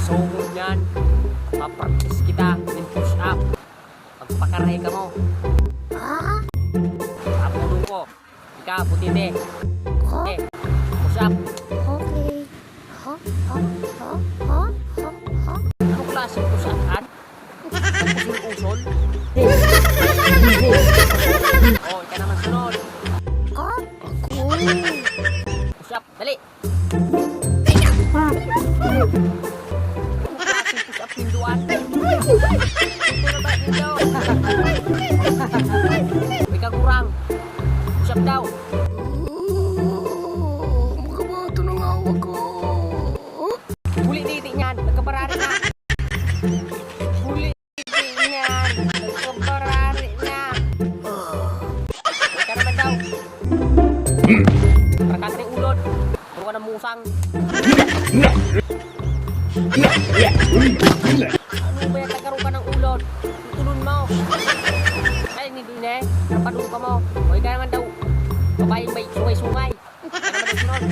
So yan, papractice kita ng push up. Pagpakaray ka mo. Apuno ko. Ika, putite. Okay. Push up. Okay. Anong klaseng push up, Han? Usol-usol? Oh, ika naman sunod. Push up, dali. Push up pinduan. Ito na ba pindu? May kagurang. Push up daw. Makabato ng hawak ko. Huli titi niyan. Nagkabarari na. Huli titi niyan. Nagkabarari na. May ka naman daw. Rakat na ulod. Puro ka ng musang. Ano ba yan? Nagkaroon ka ng ulod. Tutulun mo. Ay, hindi din eh. Napadun ka mo. O ikaw naman daw. Babayang may sungay-sungay. Ikaw naman daw sunod.